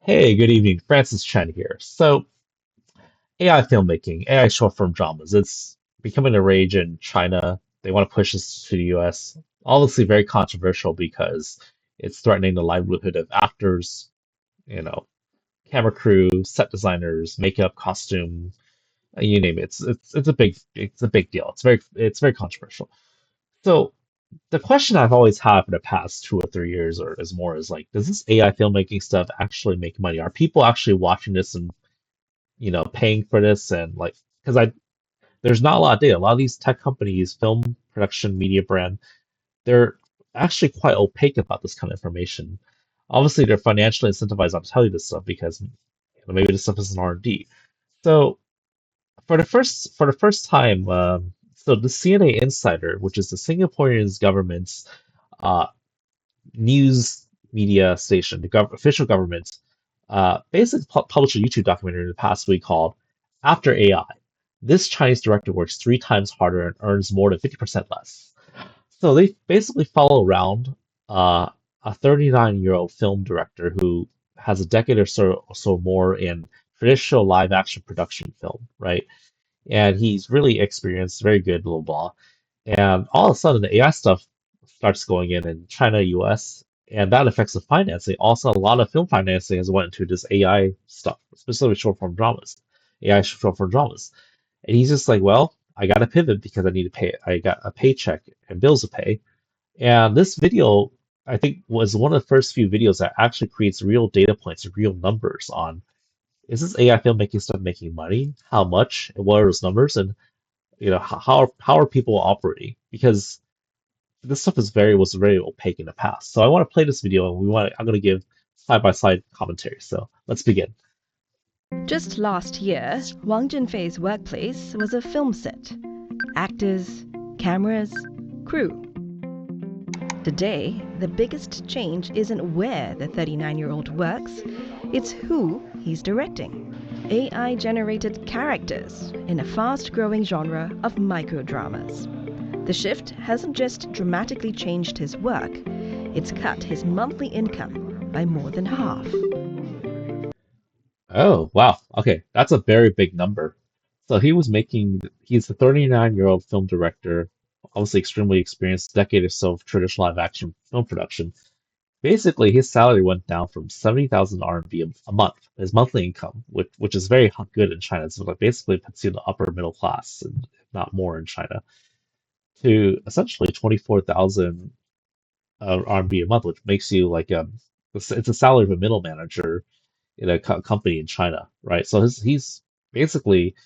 Hey, good evening. Francis Chen here. AI filmmaking, AI short form dramas, it's becoming a rage in China. They want to push this to the US. Obviously, very controversial because it's threatening the livelihood of actors, you know, camera crew, set designers, makeup, costume, you name it. It's a big deal. It's very controversial. So the question I've always had for the past 2 or 3 years or is more is like, does this AI filmmaking stuff actually make money? Are people actually watching this and paying for this and like because I there's not a lot of data. A lot of these tech companies, film production, media brand, they're actually quite opaque about this kind of information. Obviously, they're financially incentivized not to tell you this stuff because maybe this stuff is an R&D. So for the first time, so the CNA Insider, which is the Singaporean government's uh, news media station, the official government, basically published a YouTube documentary in the past week called "After AI." This Chinese director works 3 times harder and earns more than 50% less. So they basically follow around uh, a 39-year-old film director who has a decade or so more in traditional live action production film, right? And he's really experienced, very good, blah, blah. And all of a sudden, the AI stuff starts going in China, US, and that affects the financing. Also, a lot of film financing has went into this AI stuff, especially short form dramas, AI short form dramas. And he's just like, well, I got to pivot because I need to pay. I got a paycheck and bills to pay. And this video, I think, was one of the first few videos that actually creates real data points, real numbers on is this AI filmmaking stuff making money? How much? And what are those numbers? And how are people operating? Because this stuff was very opaque in the past. So I want to play this video, and I'm going to give side by side commentary. So let's begin. Just last year, Wang Junfei's workplace was a film set. Actors, cameras, crew. Today, the biggest change isn't where the 39-year-old works, it's who he's directing. AI-generated characters in a fast-growing genre of microdramas. The shift hasn't just dramatically changed his work, it's cut his monthly income by more than half. Oh, wow. Okay, that's a very big number. So he's a 39-year-old film director, obviously extremely experienced, decade or so of traditional live action film production. Basically, his salary went down from 70,000 RMB a month, his monthly income, which is very good in China. So like basically puts you in the upper middle class, and if not more in China, to essentially 24,000 RMB a month, which makes you like it's a salary of a middle manager in a company in China, right? So he's basically,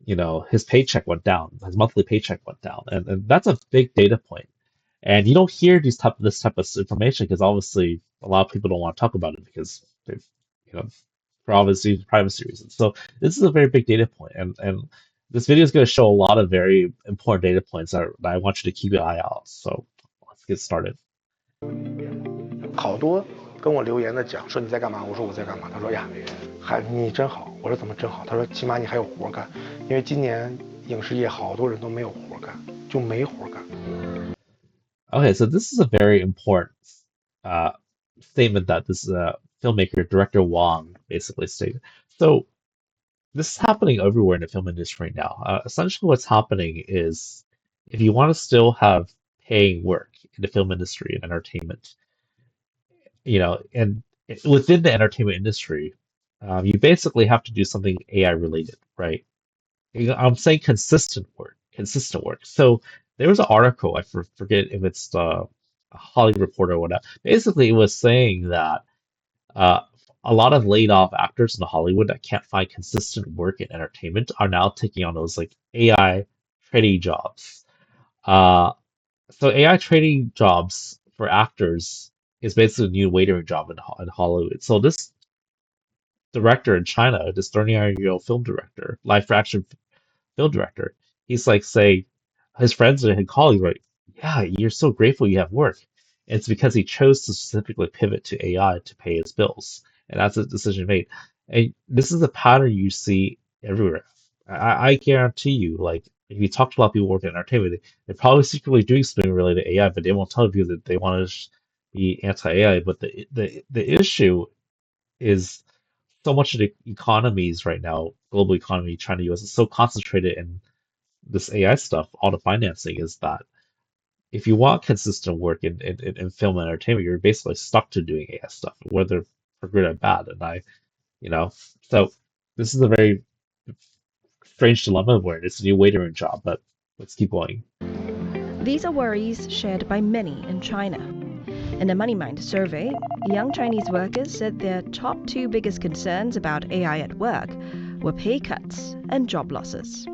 his paycheck went down, his monthly paycheck went down, and that's a big data point. And you don't hear this type of information because obviously a lot of people don't want to talk about it because they've, you know, for obviously privacy reasons. So this is a very big data point, and this video is going to show a lot of very important data points that I want you to keep your eye out. So let's get started. 好多跟我留言的讲说你在干嘛？我说我在干嘛？他说呀，还你真好。我说怎么真好？他说起码你还有活干，因为今年影视业好多人都没有活干，就没活干。Okay, so this is a very important uh, statement that this filmmaker, director Wong, basically stated. So this is happening everywhere in the film industry right now. Essentially, what's happening is if you want to still have paying work in the film industry and entertainment, and within the entertainment industry, you basically have to do something AI related, right? I'm saying consistent work. So there was an article, I forget if it's a Hollywood Reporter or whatnot. Basically, it was saying that uh, a lot of laid off actors in Hollywood that can't find consistent work in entertainment are now taking on those like AI trading jobs. Uh, so AI trading jobs for actors is basically a new waitering job in Hollywood. So this director in China, this 39-year-old film director, live action film director, he's like saying his friends and colleagues, right? Yeah, you're so grateful you have work. And it's because he chose to specifically pivot to AI to pay his bills, and that's a decision made. And this is a pattern you see everywhere. I guarantee you, like if you talk to a lot of people working in entertainment, they're probably secretly doing something related to AI, but they won't tell you that they want to be anti-AI. But the issue is so much of the economies right now, global economy, China, US, is so concentrated in this AI stuff, all the financing is that if you want consistent work in film and entertainment, you're basically stuck to doing AI stuff, whether for good or bad. And you know, so this is a very strange dilemma where it's a new waitering job, but let's keep going. These are worries shared by many in China. In a MoneyMind survey, young Chinese workers said their top two biggest concerns about AI at work were pay cuts and job losses.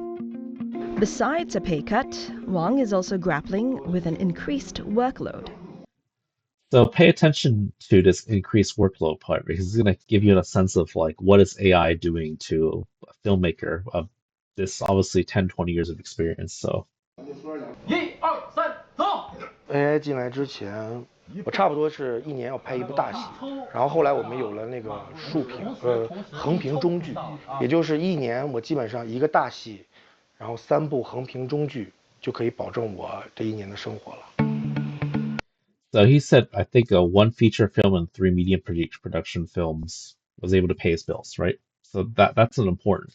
Besides a pay cut, Wang is also grappling with an increased workload. So pay attention to this increased workload part because it's going to give you a sense of like what is AI doing to a filmmaker of this obviously 10, 20 years of experience. So ，AI 进来之前，我差不多是一年要拍一部大戏，然后后来我们有了那个横屏中剧，也就是一年我基本上一个大戏，然后3部横屏中剧就可以保证我这一年的生活了。So he said, I think one feature film and three medium production films was able to pay his bills, right? So that's an important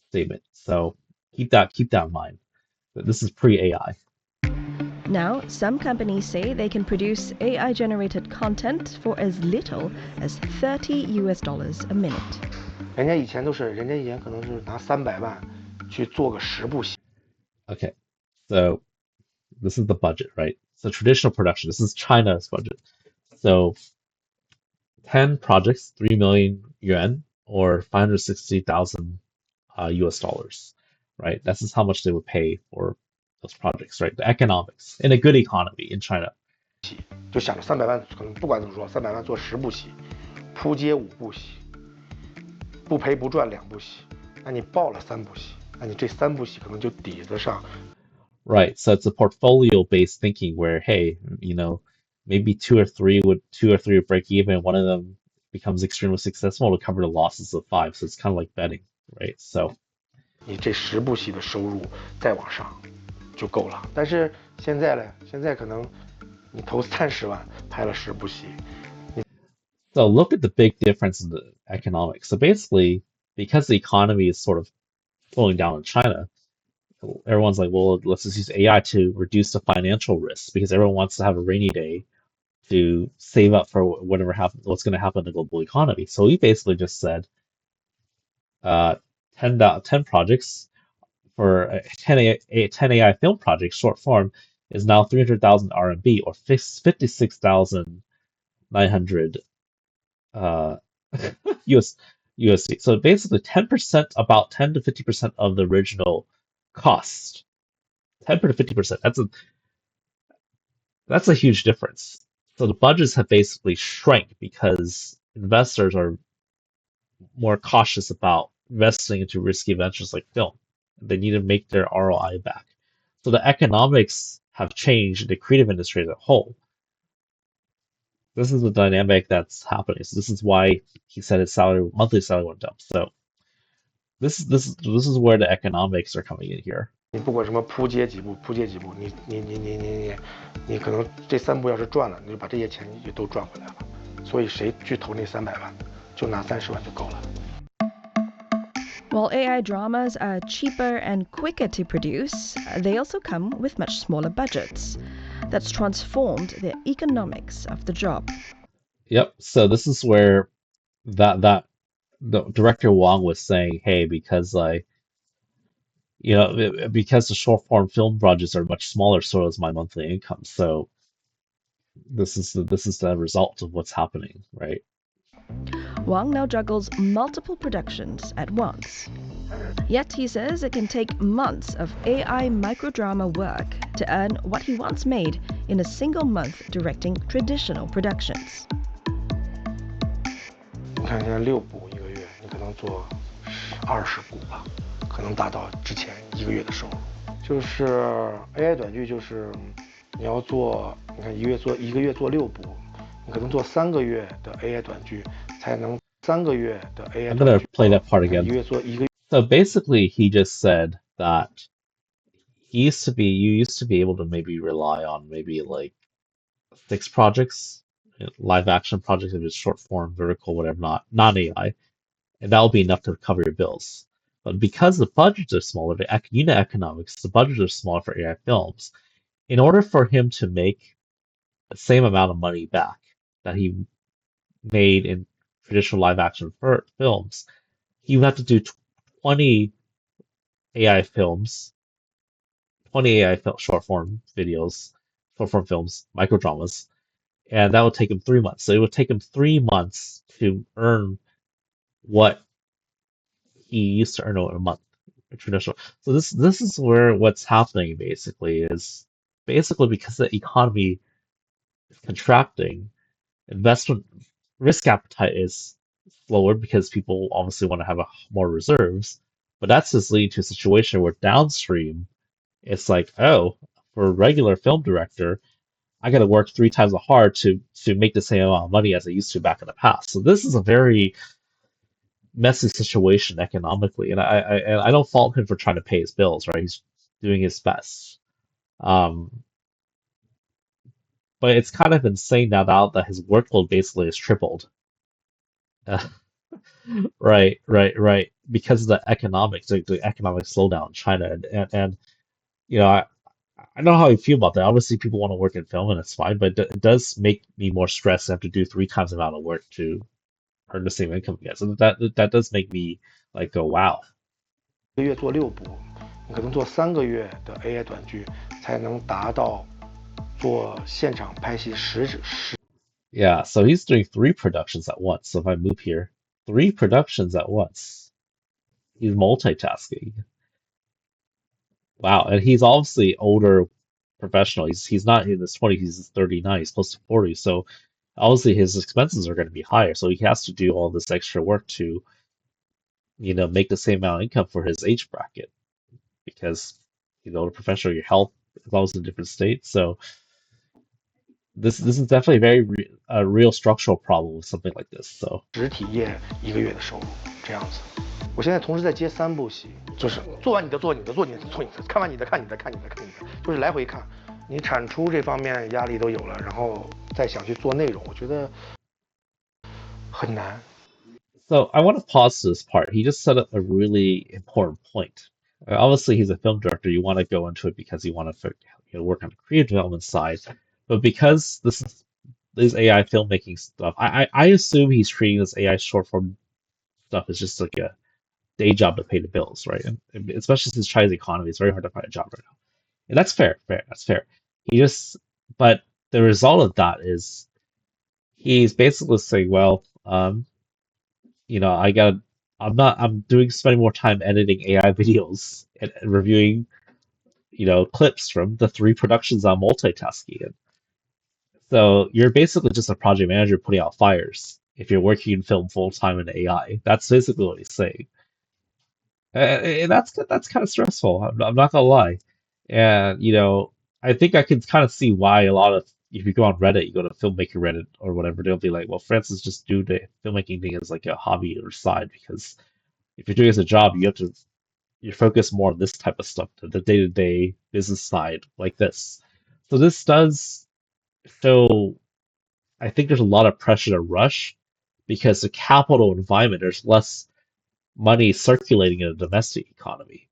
statement. So keep that in mind. That this is pre-AI. Now, some companies say they can produce AI-generated content for as little as $30 a minute. 人家以前可能是拿300万去做个10部戏。Okay, so this is the budget, right? So traditional production. This is China's budget. So 10 projects, 3 million yuan, or 560,000 US dollars, right? This is how much they would pay for those projects, right? The economics in a good economy in China. 就想着300万，可能不管怎么说，300万做10部戏，扑街5部戏，不赔不赚2部戏，那你报了3部戏，那你这3部戏可能就抵得上。Right, so it's a portfolio-based thinking where, hey, maybe two or three would break even. One of them becomes extremely successful to cover the losses of 5. So it's kind of like betting, right? So 你这10部戏的收入再往上就够了。但是现在呢？现在可能你投30万拍了10部戏。So look at the big difference in the economics. So basically, because the economy is sort of slowing down in China, everyone's like, well, let's just use AI to reduce the financial risks because everyone wants to have a rainy day to save up for what's going to happen in the global economy. So we basically just said 10 projects for a 10 AI film project short form is now 300,000 RMB or 56,900 US USD. So basically 10%, about 10 to 50% of the original cost. 10 to 50%. That's a huge difference. So the budgets have basically shrank because investors are more cautious about investing into risky ventures like film. They need to make their ROI back. So the economics have changed in the creative industry as a whole. This is the dynamic that's happening. So this is why he said his monthly salary went up. So this is where the economics are coming in here. 你不管什么扑街几部，你可能这3部要是赚了，你就把这些钱也都赚回来了。所以谁去投那300万，就拿30万就够了。While AI dramas are cheaper and quicker to produce, they also come with much smaller budgets. That's transformed the economics of the job. Yep. So this is where the director Wang was saying, hey, because because the short form film budgets are much smaller, so is my monthly income. So this is the result of what's happening, right? Wang now juggles multiple productions at once. Yet he says it can take months of AI microdrama work to earn what he once made in a single month directing traditional productions. 你看现在6部1个月，你可能做20部吧，可能达到之前1个月的收入。就是 AI 短剧，就是你要做，你看1个月做6部，你可能做3个月的 AI 短剧，才能3个月的 AI 短剧。I'm gonna play that part again. 1月做1个月。So basically, he just said that you used to be able to maybe rely on maybe like 6 projects live action projects if it's short form, vertical, whatever, not non AI, and that'll be enough to cover your bills. But because the budgets are smaller, the unit economics, the budgets are smaller for AI films. In order for him to make the same amount of money back that he made in traditional live action films, he would have to do 20 AI films, 20 AI short form videos, short form films, micro dramas, and that would take him 3 months. So it would take him 3 months to earn what he used to earn in a month. Traditional. So this is where what's happening basically is basically because the economy is contracting, investment risk appetite is lower because people obviously want to have more reserves. But that's just leading to a situation where downstream it's like, oh, for a regular film director, I got to work 3 times as hard to make the same amount of money as I used to back in the past. So this is a very messy situation economically, and I don't fault him for trying to pay his bills, right? He's doing his best. Um, but it's kind of insane now that his workload basically is tripled. Right. Because of the economics, the economic slowdown in China, and you know, I know how you feel about that. Obviously, people want to work in film, and it's fine, but it does make me more stressed to have to do 3 times the amount of work to earn the same income again. So that does make me like go, wow. 一个月做6部，你可能做3个月的 AI 短剧才能达到做现场拍戏10。Yeah, so he's doing 3 productions at once. So if I move here, 3 productions at once. He's multitasking. Wow, and he's obviously older professional. He's not in his 20s, he's 39, he's close to 40. So obviously his expenses are going to be higher. So he has to do all this extra work to, make the same amount of income for his age bracket because, the professional, your health is always in a different state. So this is definitely a real structural problem with something like this. So 实体业1个月的收入这样子。我现在同时在接3部戏，就是做完你的做你的，做你的做你的，看完你的看你的看你的看你的，就是来回看。你产出这方面压力都有了，然后再想去做内容，我觉得很难。So I want to pause this part. He just said a really important point. Obviously, he's a film director. You want to go into it because you want to work on the creative development side. But because this AI filmmaking stuff, I assume he's treating this AI short form stuff as just like a day job to pay the bills, right? And especially since China's economy, it's very hard to find a job right now. And that's fair, that's fair. But the result of that is he's basically saying, well, I got I'm doing spending more time editing AI videos and reviewing, clips from the 3 productions I'm multitasking in. So you're basically just a project manager putting out fires if you're working in film full time in AI. That's basically what he's saying. And that's kind of stressful. I'm not gonna lie. And I think I can kind of see why a lot of if you go on Reddit, you go to filmmaker Reddit or whatever, they'll be like, well, Francis just do the filmmaking thing as like a hobby or side because if you're doing it as a job, you focus more on this type of stuff, the day-to-day business side like this. So this does show, I think there's a lot of pressure to rush because the capital environment, there's less money circulating in the domestic economy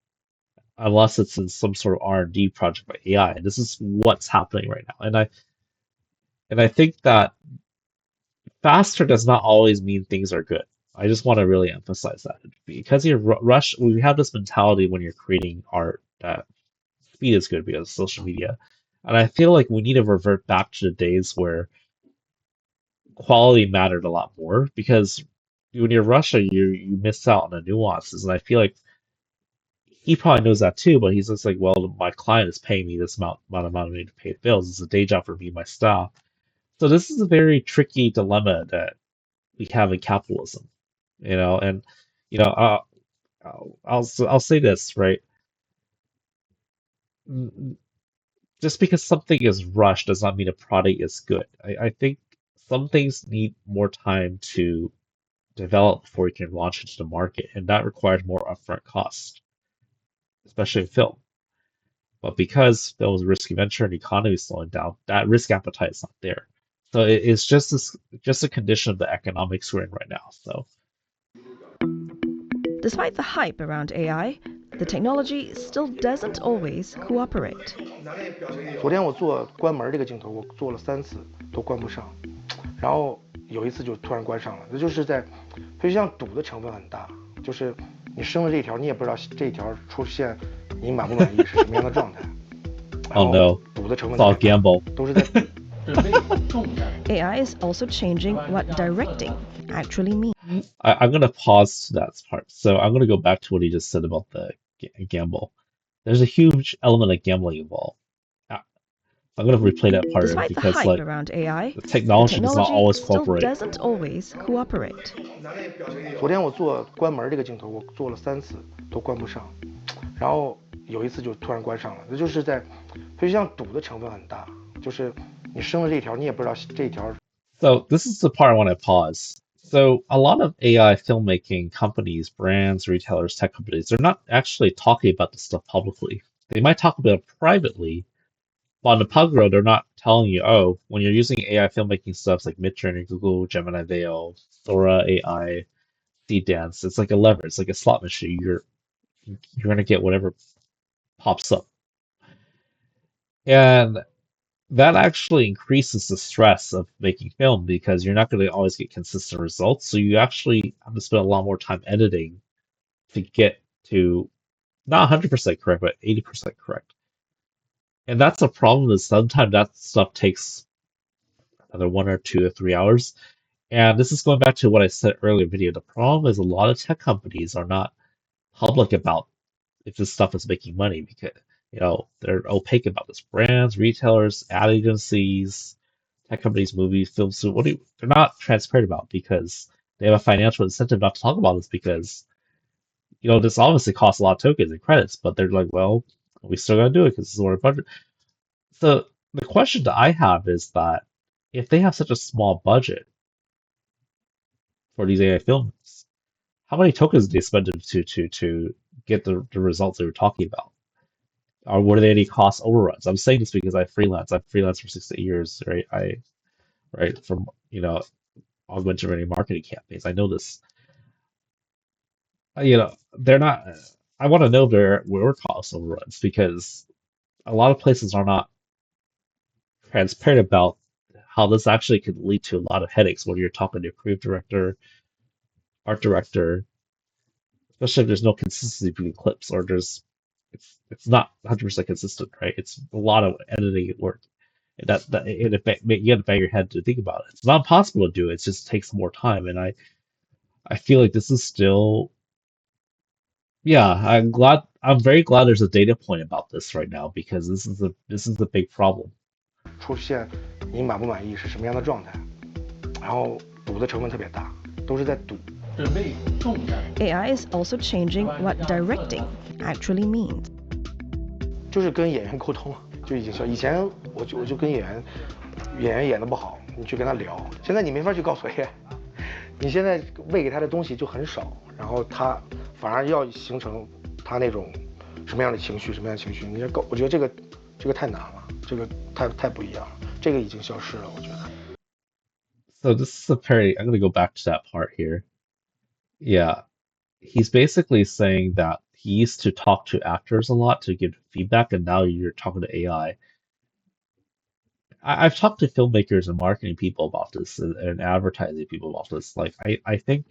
unless it's in some sort of R&D project by AI. And this is what's happening right now. And I think that faster does not always mean things are good. I just want to really emphasize that because you're rush. We have this mentality when you're creating art that speed is good because of social media, and I feel like we need to revert back to the days where quality mattered a lot more because when you're rushing, you miss out on the nuances, and I feel like he probably knows that too. But he's just like, well, my client is paying me this amount of money to pay bills. It's a day job for me and my staff. So this is a very tricky dilemma that we have in capitalism, and you know, uh, I'll say this, right? Just because something is rushed does not mean a product is good. I think some things need more time to develop before you can launch into the market, and that requires more upfront cost, especially in film. But because film is a risky venture and the economy is slowing down, that risk appetite is not there. So it's just a condition of the economics we're in right now. So Despite the hype around AI, the technology still doesn't always cooperate. 昨天我做关门这个镜头，我做了3次都关不上，然后有一次就突然关上了，那就是在，就像赌的成分很大，就是你升了这条，你也不知道这条出现你满不满意是什么样的状态，然 oh 后 no, 赌的成分 it's all 特别大 gamble. 都是在赌。 AI is also changing what directing actually means. I'm gonna pause to that part. So I'm gonna go back to what he just said about the gamble. There's a huge element of gambling involved. I'm gonna replay that part Despite the because hype like around AI, the the technology does not technology always still cooperate. doesn't always cooperate. 昨天我做关门这个镜头，我做了3次都关不上，然后有一次就突然关上了，那就是在，就像赌的成分很大，就是你升了这条，你也不知道这条。So this is the part I want to pause. So a lot of AI filmmaking companies, brands, retailers, tech companies, they're not actually talking about this stuff publicly. They might talk about it privately, but on the public road, they're not telling you, oh, when you're using AI filmmaking stuff like Midjourney, Google, Gemini Veil, Sora AI, Dance, it's like a lever, it's like a slot machine. You're gonna get whatever pops up. And that actually increases the stress of making film because you're not going to always get consistent results. So you actually have to spend a lot more time editing to get to not 100% correct, but 80% correct. And that's a problem is sometimes that stuff takes another 1 or 2 or 3 hours. And this is going back to what I said earlier in the video. The problem is a lot of tech companies are not public about if this stuff is making money because they're opaque about this. Brands, retailers, ad agencies, tech companies, movies, film studios, they're not transparent about because they have a financial incentive not to talk about this because this obviously costs a lot of tokens and credits, but they're like, well, we still gotta do it because this is what our budget. So the question that I have is that if they have such a small budget for these AI films, how many tokens do they spend to get the results they were talking about? Or were there any cost overruns? I'm saying this because I freelance. I've freelanced for 6 to 8 years, right? From augmented reality marketing campaigns. I know this. They're not. I want to know if there were cost overruns because a lot of places are not transparent about how this actually could lead to a lot of headaches when you're talking to a creative director, art director, especially if there's no consistency between clips or it's not 100% consistent, right? It's a lot of editing work. You got to bang your head to think about it. It's not possible to do it. It just takes more time, and I feel like this is still. Yeah, I'm very glad there's a data point about this right now because this is a big problem. 出现你满不满意是什么样的状态，然后赌的成分特别大，都是在赌。 AI is also changing what directing actually means. 就是跟演员沟通，就已经以前我就跟演员演的不好，你去跟他聊，现在你没法去告诉 AI，你现在喂给他的东西就很少，然后他反而要形成他那种什么样的情绪，什么样的情绪，我觉得这个太难了，这个太不一样了，这个已经消失了，我觉得。So this is a very. I'm going to go back to that part here. Yeah, he's basically saying that he used to talk to actors a lot to give feedback, and now you're talking to AI. I've talked to filmmakers and marketing people about this and advertising people about this. Like, I think,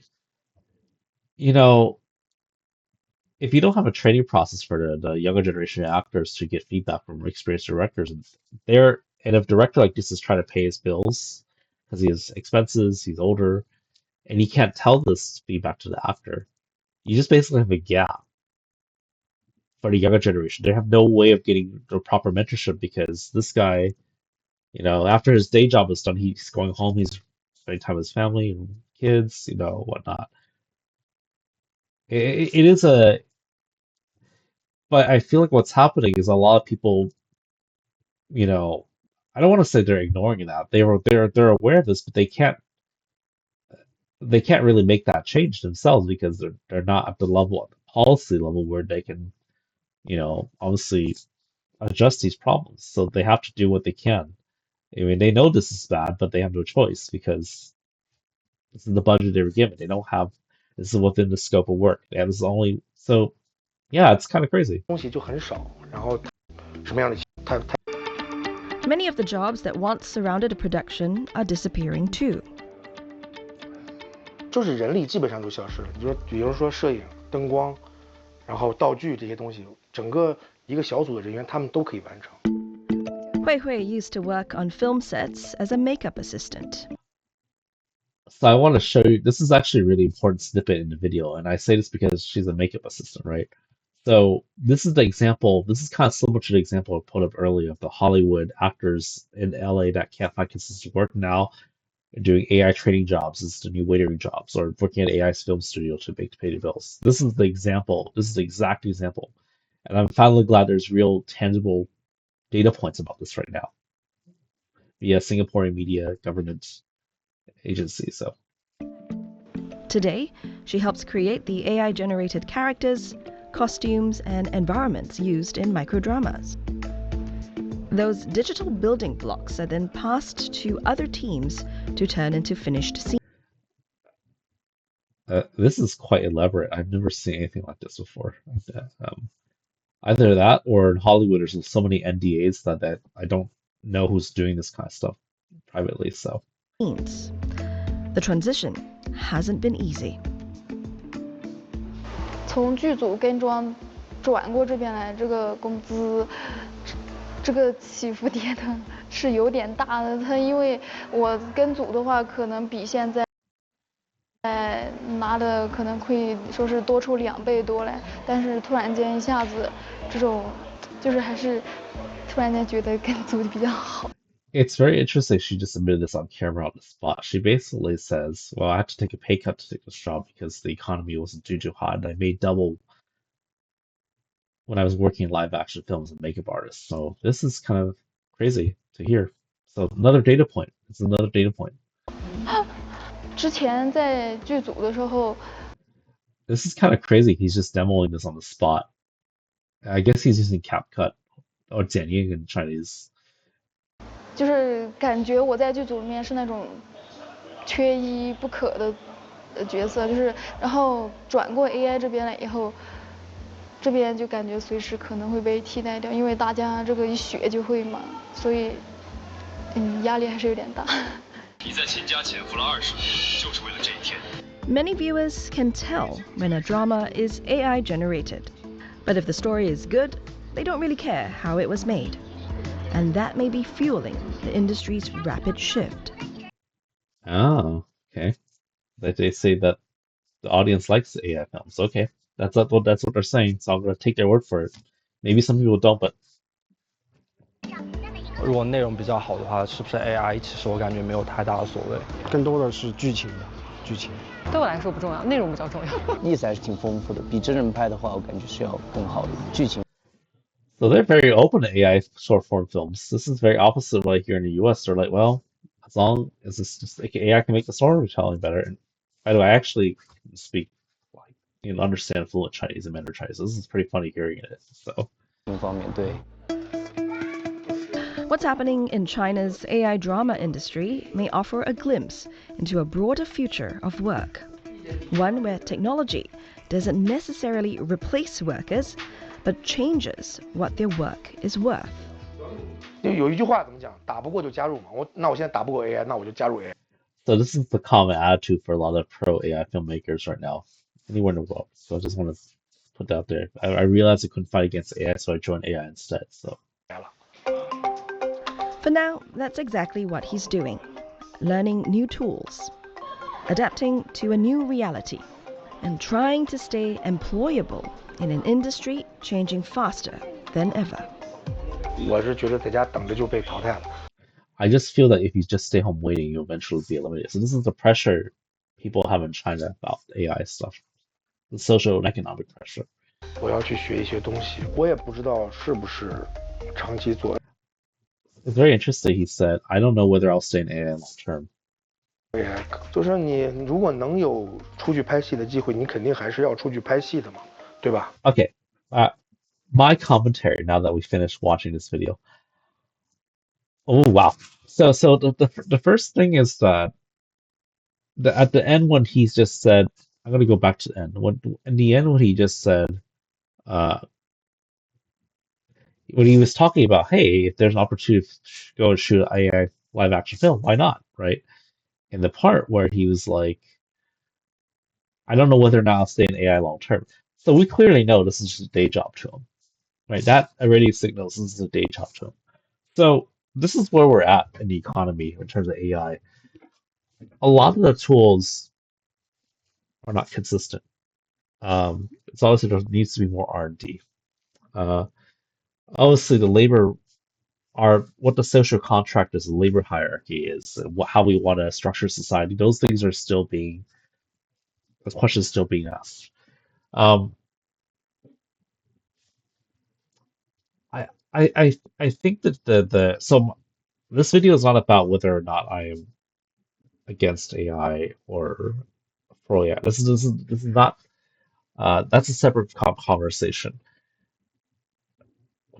you know, if you don't have a training process for the younger generation of actors to get feedback from experienced directors, and if a director like this is trying to pay his bills because he has expenses, he's older, and he can't tell this feedback to the actor, you just basically have a gap for the younger generation. They have no way of getting the proper mentorship because this guy, after his day job is done, he's going home, he's spending time with his family and kids, whatnot. It is but I feel like what's happening is a lot of people, I don't want to say they're ignoring that. They're aware of this, but they can't really make that change themselves because they're not at the policy level where they can, obviously adjust these problems. So they have to do what they can. I mean, they know this is bad, but they have no choice because this is the budget they were given. They don't have this is within the scope of work. They have this only so yeah, it's kind of crazy. 东西就很少，然后什么样的他 Many of the jobs that once surrounded a production are disappearing too. 就是人力基本上都消失了。比如说摄影、灯光，然后道具这些东西，整个一个小组的人员他们都可以完成。Hui Hui used to work on film sets as a makeup assistant. So I want to show you this is actually a really important snippet in the video, and I say this because she's a makeup assistant, right? So this is the example, this is kind of similar to the example I put up earlier of the Hollywood actors in LA that can't find consistent work now doing AI training jobs. This is the new waitering jobs or working at AI's film studio to pay the bills. This is the example. This is the exact example. And I'm finally glad there's real tangible data points about this right now via Singaporean media government agency. So Today, she helps create the AI-generated characters, costumes, and environments used in microdramas. Those digital building blocks are then passed to other teams to turn into finished scenes. This is quite elaborate. I've never seen anything like this before. Either that or in Hollywood, there's so many NDAs that I don't know who's doing this kind of stuff privately. So The transition hasn't been easy. 从剧组跟妆转过这边来，这个工资，这个起伏跌的是有点大的。他因为我跟组的话，可能比现在拿的可能会说是多出2倍多来，但是突然间一下子，这种就是还是突然间觉得跟组比较好。It's very interesting she just admitted this on camera on the spot. She basically says, well, I had to take a pay cut to take this job because the economy wasn't too hot and I made double when I was working in live action films and makeup artist. So this is kind of crazy to hear. So another data point. It's another data point. 之前在剧组的时候， This is kind of crazy. He's just demoing this on the spot. I guess he's using CapCut or 剪映 in Chinese. 就是感觉我在剧组里面是那种缺一不可的角色，就是然后转过 AI 这边来以后，这边就感觉随时可能会被替代掉，因为大家这个一学就会嘛，所以压力还是有点大。你在亲家潜伏了20年，就是为了这一天。 Many viewers can tell when a drama is AI generated, but if the story is good, they don't really care how it was made. And that may be fueling the industry's rapid shift. Oh, okay. They say that the audience likes AI films. Okay, that's what they're saying. So I'm gonna take their word for it. Maybe some people don't, but 如果内容比较好的话，是不是 AI？其实我感觉没有太大的所谓，更多的是剧情的剧情。对我来说不重要，内容比较重要。意思还是挺丰富的，比真人拍的话，我感觉是要更好的剧情。 So they're very open to AI short form films. This is very opposite of like here in the US. They're like, well, as long as it's just like AI can make the storytelling better. And by the way, I actually speak like understand fluent Chinese and Mandarin Chinese. So this is pretty funny hearing it. So 方面对。 What's happening in China's AI drama industry may offer a glimpse into a broader future of work. One where technology doesn't necessarily replace workers, but changes what their work is worth. 有一句话怎么讲？打不过就加入嘛。我现在打不过 AI，那我就加入 AI。 So this is the common attitude for a lot of pro AI filmmakers right now, anywhere in the world. So I just want to put that out there. I realized I couldn't fight against AI, so I joined AI instead. So. For now, that's exactly what he's doing. Learning new tools, adapting to a new reality, and trying to stay employable in an industry changing faster than ever. 我是觉得在家等着就被淘汰了。 I just feel that if you just stay home waiting, you'll eventually be eliminated. So this is the pressure people have in China about AI stuff, the social and economic pressure. 我要去学一些东西，我也不知道是不是长期做。 It's very interesting. He said, "I don't know whether I'll stay in AI long term." 就是你如果能有出去拍戏的机会，你肯定还是要出去拍戏的嘛，对吧？ Okay, my commentary now that we finished watching this video. Oh wow! So the first thing is that at the end when he just said, I'm gonna go back to the end. When in the end when he just said, uh, when he was talking about, hey, if there's an opportunity to go and shoot an AI live action film, why not, right? And the part where he was like, I don't know whether or not I'll stay in AI long term. So we clearly know this is just a day job to him, right? That already signals this is a day job to him. So this is where we're at in the economy in terms of AI. A lot of the tools are not consistent. It's obviously there needs to be more R&D. Uh, obviously, the labor are what the social contract is, the labor hierarchy is, how we want to structure society. Those things are still being, those questions still being asked. Um, I think that so this video is not about whether or not I am against AI or pro AI. This is not. That's a separate conversation.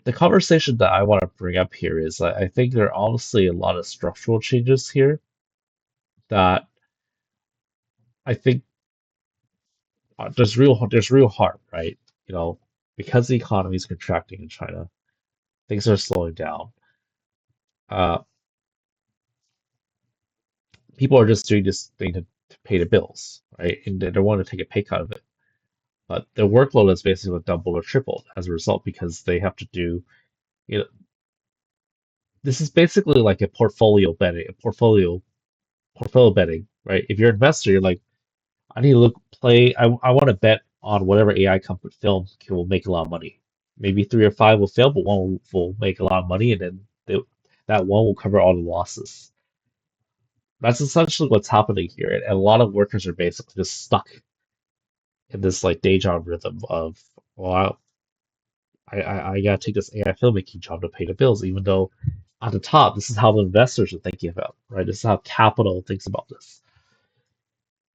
The conversation that I want to bring up here is I think there are honestly a lot of structural changes here that I think there's real harm, right? You know, because the economy is contracting in China, things are slowing down. Uh, people are just doing this thing to pay the bills, right? And they don't want to take a pay cut of it. But their workload is basically doubled or tripled as a result because they have to do, you know, this is basically like a portfolio betting, right? If you're an investor, you're like, I need to I want to bet on whatever AI company film will make a lot of money. Maybe three or five will fail, but one will make a lot of money, and then that one will cover all the losses. That's essentially what's happening here, and a lot of workers are basically just stuck in this like day job rhythm of, well, I gotta take this AI filmmaking job to pay the bills, even though at the top, this is how the investors are thinking about, right? This is how capital thinks about this.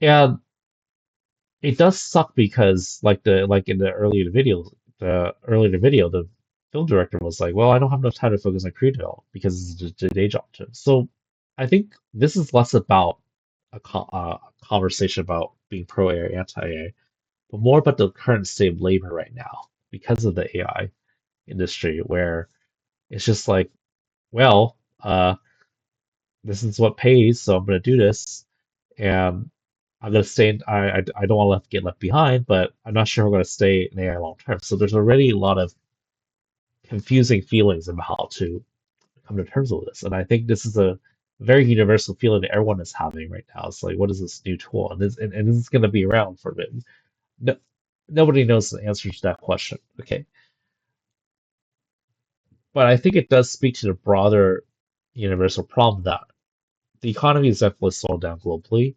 And it does suck because like in the earlier video, the film director was like, well, I don't have enough time to focus on crew development because it's just a day job to him. So I think this is less about a conversation about being pro AI, anti AI, but more about the current state of labor right now because of the AI industry, where it's just like, well, this is what pays, so I'm going to do this, and I'm going to stay. I don't want to get left behind, but I'm not sure I'm going to stay in AI long term. So there's already a lot of confusing feelings about how to come to terms with this, and I think this is a very universal feeling that everyone is having right now. It's like, what is this new tool, and this is going to be around for a bit. No, nobody knows the answer to that question. Okay, but I think it does speak to the broader universal problem that the economy is definitely slowing down globally,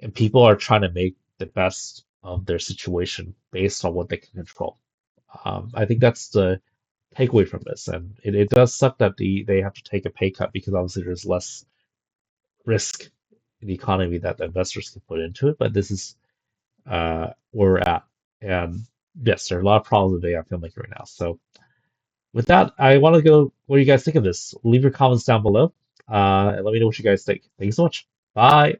and people are trying to make the best of their situation based on what they can control. I think that's the takeaway from this, and it does suck that they have to take a pay cut because obviously there's less risk in the economy that the investors can put into it. But this is where we're at, and yes, there are a lot of problems with AI filmmaking right now. So with that, I want to go. What do you guys think of this? Leave your comments down below, and let me know what you guys think. Thank you so much. Bye.